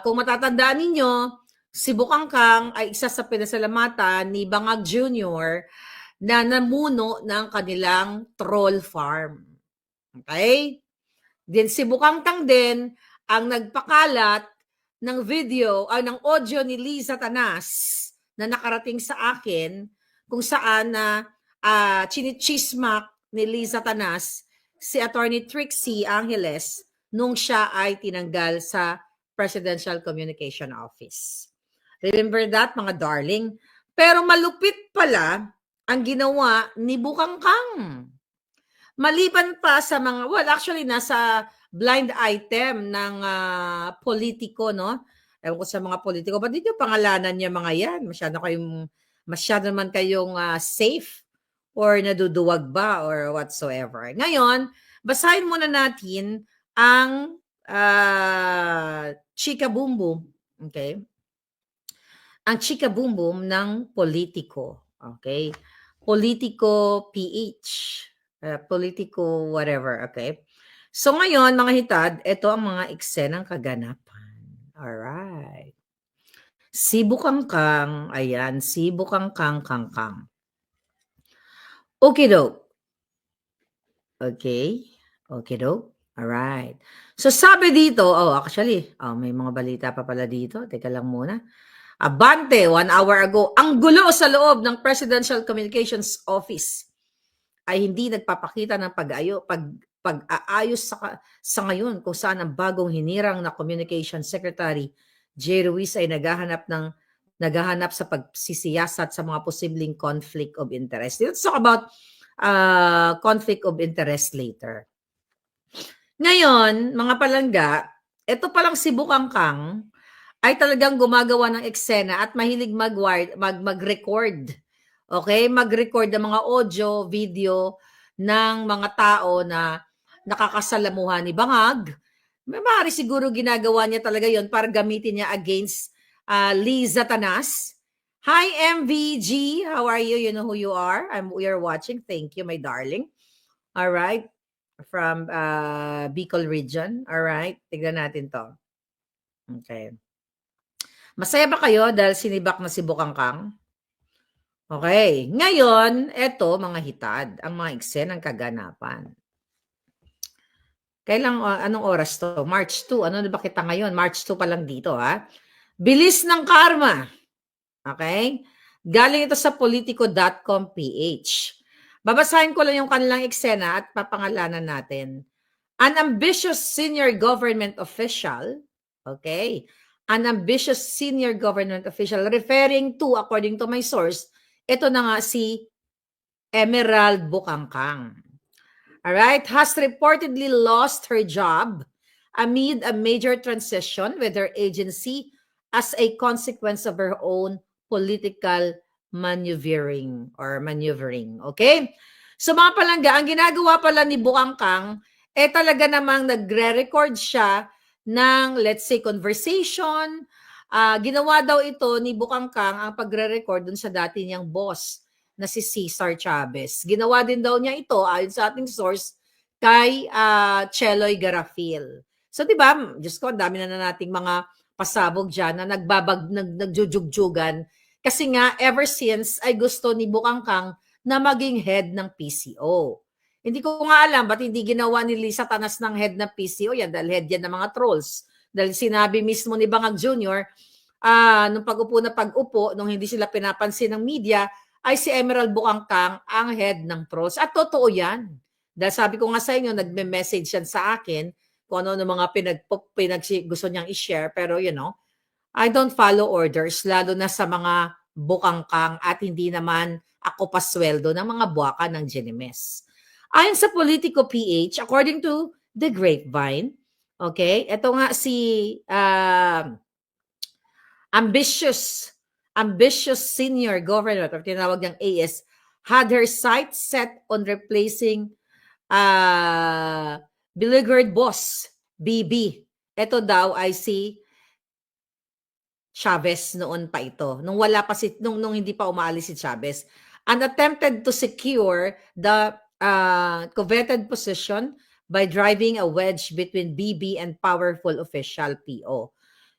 Kung matatandaan ninyo, si Bukangkang ay isa sa pinasalamatan ni Bangag Jr. na namuno ng kanilang troll farm. Okay? Din si Bukangkang din ang nagpakalat ng video, ng audio ni Liza Tanas na nakarating sa akin kung saan na chinichismak ni Liza Tanas si Attorney Trixie Angeles nung siya ay tinanggal sa Presidential Communication Office. Remember that, mga darling? Pero malupit pala ang ginawa ni Bukangkang. Maliban pa sa mga, well, actually, nasa blind item ng politiko, no? Ewan ko sa mga politiko. Ba't dito pangalanan niya mga yan? Masyado naman kayong safe or naduduwag ba or whatsoever. Ngayon, basahin muna natin ang Chika Boom Boom. Okay? Ang Chika Boom Boom ng politiko. Okay? Politiko PH. Politiko whatever. Okay? So ngayon, mga hitad, ito ang mga eksenang kaganapan. Alright. Si Bukangkang, ayan, si Bukangkang Kangkang. Okay do. Okay. Okay do. Alright. So sabi dito, actually, may mga balita pa pala dito. Teka lang muna. Abante, 1 hour ago, ang gulo sa loob ng Presidential Communications Office ay hindi nagpapakita ng pag-aayos sa ngayon kung saan ang bagong hinirang na Communication Secretary J. Ruiz ay naghahanap sa pagsisiyasat sa mga posibleng conflict of interest. Let's talk about conflict of interest later. Ngayon, mga palangga, ito palang si Bukangkang ay talagang gumagawa ng eksena at mahilig mag-record. Okay? Mag-record ng mga audio, video ng mga tao na nakakasalamuhan ni Bangag. Maaari siguro ginagawa niya talaga yon para gamitin niya against Liza Tanas. Hi, MVG. How are you? You know who you are? We are watching. Thank you, my darling. All right. From Bicol region. All right. Tignan natin to. Okay. Masaya ba kayo dahil sinibak na si Bukangkang? Okay. Ngayon, eto mga hitad, ang mga eksenang kaganapan. Kailang, anong oras to? March 2. Ano na ba kita ngayon? March 2 pa lang dito, ha? Bilis ng karma. Okay? Galing ito sa politico.com.ph. Babasahin ko lang yung kanilang eksena at papangalanan natin. An ambitious senior government official, okay? An ambitious senior government official referring to, according to my source, ito na nga si Emerald Bukangkang. Alright, has reportedly lost her job amid a major transition with her agency as a consequence of her own political maneuvering. Okay? So mga palangga, ang ginagawa pala ni Bukangkang, talaga namang nagre-record siya ng, let's say, conversation. Ginawa daw ito ni Bukangkang ang pagre-record dun sa dati niyang boss na si Cesar Chavez. Ginawa din daw niya ito, ayon sa ating source, kay Cheloy Garafil. So, di ba, Diyos ko, ang dami na nating mga pasabog dyan na nagjujugjugan. Kasi nga, ever since, ay gusto ni Bukangkang na maging head ng PCO. Hindi ko nga alam ba't hindi ginawa ni Liza Tanas ng head ng PCO yan dahil head yan ng mga trolls. Dahil sinabi mismo ni Bangag Jr., nung pag-upo, nung hindi sila pinapansin ng media, ay si Emerald Bukangkang ang head ng trolls. At totoo yan. Dahil sabi ko nga sa inyo, nagme-message yan sa akin kung ano mga gusto niyang i-share. Pero I don't follow orders, lalo na sa mga Bukangkang at hindi naman ako pasweldo ng mga buwaka ng Genimes. Ayon sa Politico PH, according to The Grapevine, okay, ito nga si ambitious senior governor, or tinawag niyang AS, had her sights set on replacing beleaguered boss, BB. Ito daw ay si Chavez noon pa ito. Nung hindi pa umaalis si Chavez. And attempted to secure the coveted position by driving a wedge between BB and powerful official PO.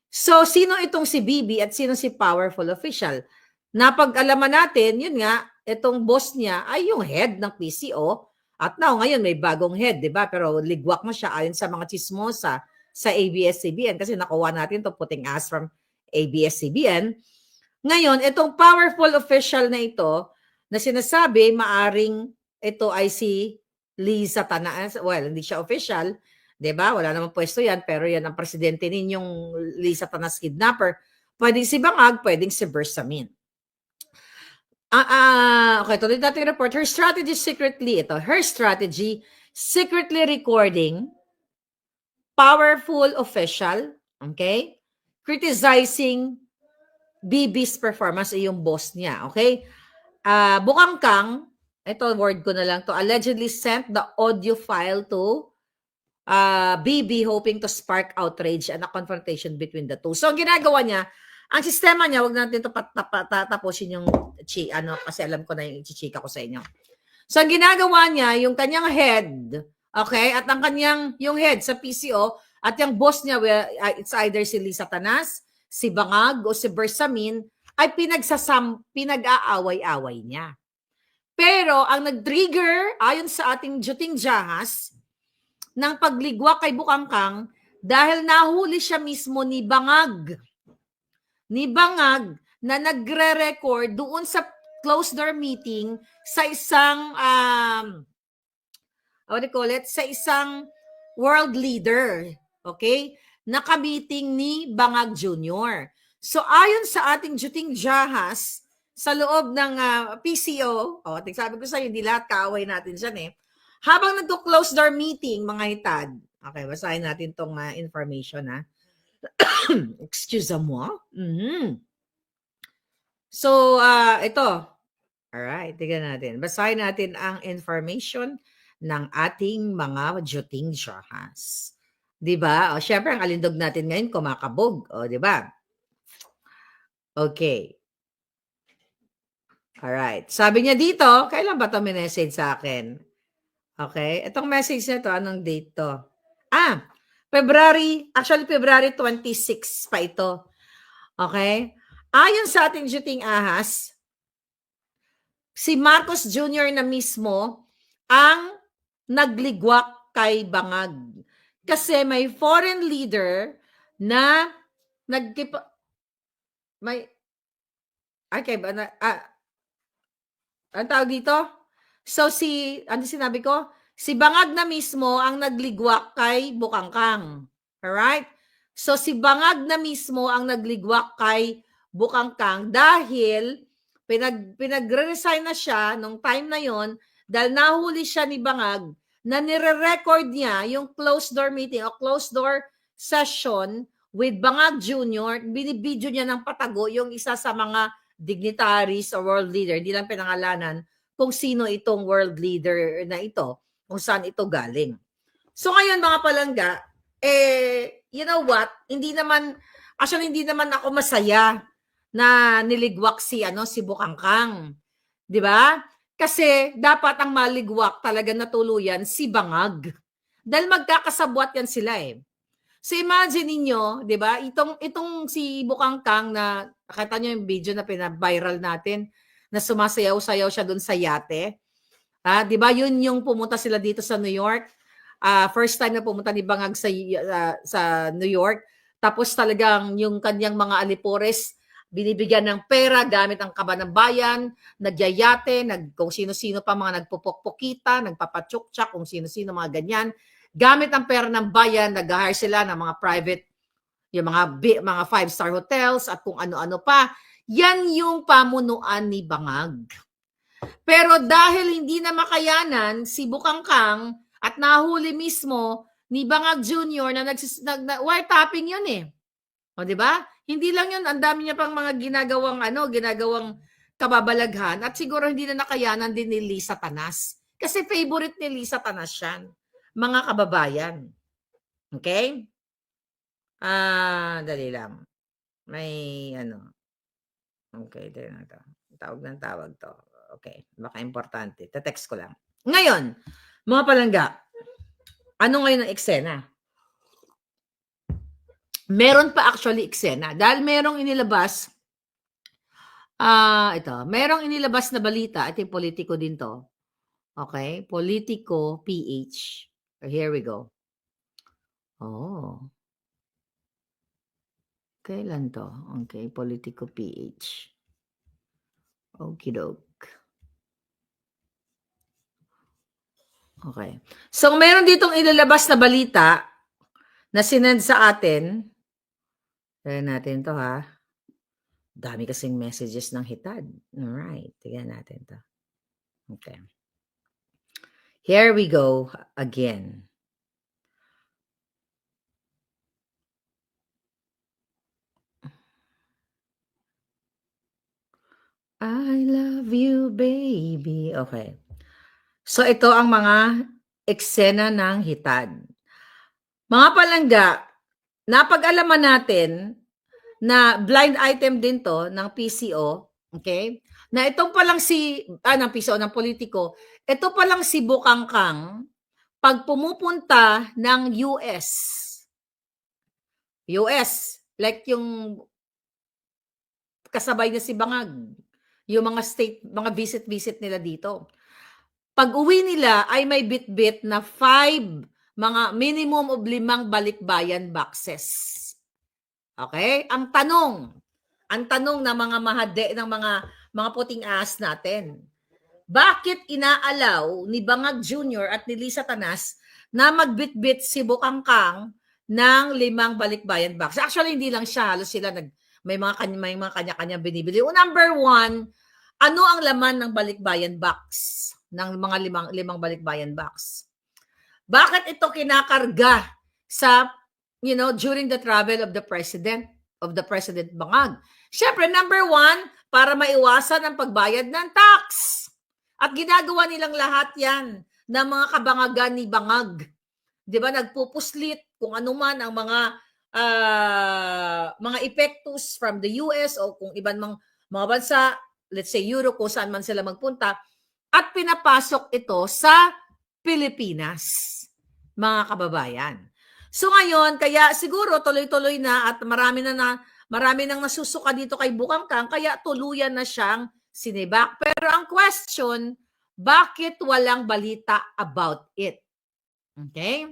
So, sino itong si Bibi at sino si powerful official? Napag-alaman natin, yun nga, itong boss niya ay yung head ng PCO. At now, ngayon may bagong head, di ba? Pero ligwak mo siya ayon sa mga chismosa sa ABS-CBN kasi nakuha natin itong puting ass from ABS-CBN. Ngayon, itong powerful official na ito, na sinasabi, maaring ito ay si Liza Tanas. Well, hindi siya official, 'di ba? Wala namang pwesto 'yan, pero 'yan ang presidente ninyong Liza Tanas kidnapper. Pwedeng si Bangag, pwedeng si Bersamin. Okay, tuloy natin yung report. Her strategy secretly recording powerful official, okay? Criticizing BB's performance ay yung boss niya, okay? Bukangkang, ito word ko na lang to, allegedly sent the audio file to BB hoping to spark outrage and a confrontation between the two. So, ang ginagawa niya, ang sistema niya, wag natin ito tapusin yung kasi alam ko na yung ichichika ko sa inyo. So, ang ginagawa niya, yung kanyang head, okay, at ang kanyang, yung head sa PCO, at yung boss niya, it's either si Liza Tanas, si Bangag, o si Bersamin, ay pinag-aaway-away niya. Pero, ang nag-trigger, ayon sa ating Juting Jahas, ng pagligwak kay Bukangkang, dahil nahuli siya mismo ni Bangag. Na nagre-record doon sa closed door meeting sa isang what do you call it? Sa isang world leader, okay? Naka-meeting ni Bangag Jr. So ayon sa ating Juting Jahas, sa loob ng PCO, sabi ko sa iyo, hindi lahat kaaway natin dyan eh. Habang nagko-close door meeting, mga hitad, okay, basahin natin tong information ha. Excuse-moi. So, ito. Alright, tignan natin. Basahin natin ang information ng ating mga Juting Jahas. Diba? O, syempre, ang alindog natin ngayon, kumakabog. O, diba? Okay. Alright. Sabi niya dito, kailan ba ito minessage sa akin? Okay. Itong message na ito, anong date to? February 26 pa ito. Okay? Ayon sa ating Juting Ahas, si Marcos Jr. na mismo ang nagligwak kay Bangag. Kasi may foreign leader na ang tawag dito? So ano sinabi ko? Si Bangag na mismo ang nagligwak kay Bukangkang. Alright? So si Bangag na mismo ang nagligwak kay Bukangkang dahil pinag-resign na siya nung time na yon dahil nahuli siya ni Bangag na nire-record niya yung closed door meeting o closed door session with Bangag Jr. Binibidyo niya ng patago yung isa sa mga dignitaries o world leader, hindi lang pinangalanan kung sino itong world leader na ito, kung saan ito galing. So ngayon mga palangga, you know what, hindi naman ako masaya na niligwak si Bukangkang. 'Di ba? Kasi dapat ang maligwak talaga na tuluyan si Bangag. Dahil magkakasabwat yan sila eh. So imagine niyo, 'di ba? Itong si Bukangkang na nakita niyo yung video na pina-viral natin na sumasayaw-sayaw siya doon sa yate. 'Di ba? Yun yung pumunta sila dito sa New York. First time na pumunta ni Bangag sa New York. Tapos talagang yung kanyang mga alipores binibigyan ng pera gamit ang kaba ng bayan, nagyayate, kung sino-sino pa mga nagpupukpukita, nagpapatsuktsak, kung sino-sino mga ganyan. Gamit ang pera ng bayan, nag-hire sila ng mga private, yung mga 5-star hotels at kung ano-ano pa. Yan yung pamunuan ni Bangag. Pero dahil hindi na makayanan si Bukangkang at nahuli mismo ni Bangag Jr. na wiretapping yun eh. O, di ba? Hindi lang yun, ang dami niya pang mga ginagawang kababalaghan at siguro hindi na nakayanan din ni Liza Tanas. Kasi favorite ni Liza Tanas yan. Mga kababayan. Okay? Dali lang. May Okay, dali lang to. Tawag to. Okay, baka importante. Te-text ko lang. Ngayon, mga palangga, ano ngayon ang eksena? Meron pa actually eksena dahil merong inilabas, merong inilabas na balita, ito yung Politico din 'to, okay, Politico PH. Here we go. Oh, kailan 'to? Okay, Politico PH. Okey-doke. Okay. So, meron ditong inilabas na balita na sinend sa atin. Tignan natin 'to, ha. Dami kasing messages ng hitad. Alright, tignan natin 'to. Okay. Here we go again. I love you, baby. Okay. So, ito ang mga eksena ng hitad. Mga palangga, napag-alaman natin na blind item din 'to ng PCO, okay? Na itong palang ng PCO, ng Politico, ito palang si Bukangkang 'pag pumupunta ng US, like yung kasabay niya si Bangag, yung mga mga visit nila dito. Pag-uwi nila ay may bitbit na 5, mga minimum of 5 balikbayan boxes. Okay? Ang tanong ng mga ng mga puting ahas natin, bakit inaalaw ni Bangag Jr. at ni Lisa Tanas na magbitbit si Bukangkang ng 5 balikbayan box? Actually, hindi lang siya. Halos sila may mga kanya-kanya binibili. Number 1, ano ang laman ng balikbayan box? Ng mga 5 balikbayan box? Bakit ito kinakarga sa, during the travel of the President Bangag? Siyempre, number 1, para maiwasan ang pagbayad ng tax. At ginagawa nilang lahat yan ng mga kabangagan ni Bangag. Di ba, nagpupuslit kung ano man ang mga epektos from the US o kung iban mga bansa, let's say Europe, kung saan man sila magpunta, at pinapasok ito sa Pilipinas, mga kababayan. So ngayon, kaya siguro tuloy-tuloy na at marami nang nasusuka dito kay Bukangkang, kaya tuluyan na siyang sinibak. Pero ang question, bakit walang balita about it? Okay?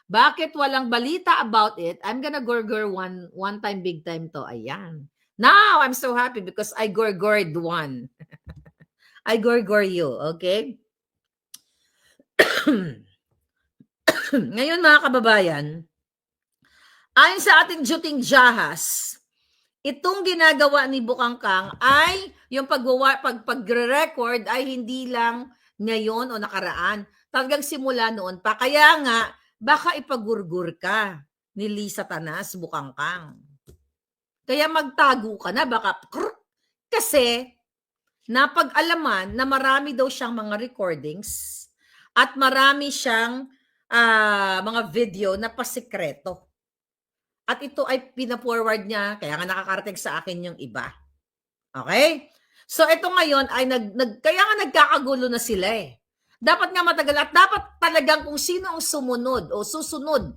Bakit walang balita about it? I'm gonna gorgor one time, big time to. Ayan. Now, I'm so happy because I gorgored one. I gorgor you, okay? Ngayon, mga kababayan, ayon sa ating Juting Jahas, itong ginagawa ni Bukangkang ay yung pagre-record ay hindi lang ngayon o nakaraan. Talagang simula noon pa. Kaya nga, baka ipagurgur ka ni Lisa Tanas, Bukangkang. Kaya magtago ka na, baka kasi napag-alaman na marami daw siyang mga recordings at marami siyang mga video na pasikreto. At ito ay pina-forward niya, kaya nga nakakarating sa akin yung iba. Okay? So ito ngayon ay kaya nga nagkakagulo na sila eh. Dapat nga matagal at dapat talagang kung sino ang sumunod o susunod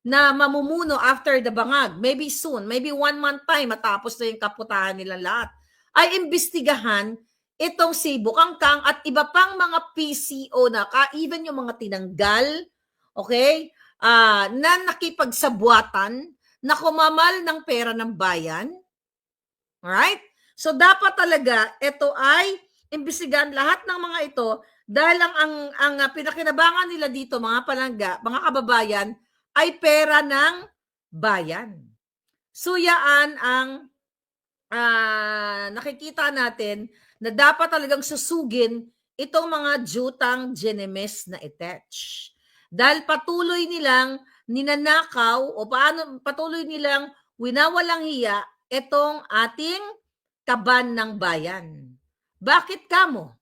na mamumuno after the Bangag, maybe soon, maybe 1 month time matapos na yung kaputahan nila lahat, ay imbestigahan itong si Bukangkang at iba pang mga PCO na even yung mga tinanggal, okay, na nakipagsabuatan, na kumamal ng pera ng bayan. Alright? So dapat talaga ito ay imbestigahan lahat ng mga ito dahil ang pinakinabangan nila dito, mga palangga, mga kababayan, ay pera ng bayan. So yaan ang nakikita natin na dapat talagang susugin itong mga jutang Genemes na attach. Dahil patuloy nilang ninanakaw o patuloy nilang winawalang hiya itong ating kaban ng bayan. Bakit kamo?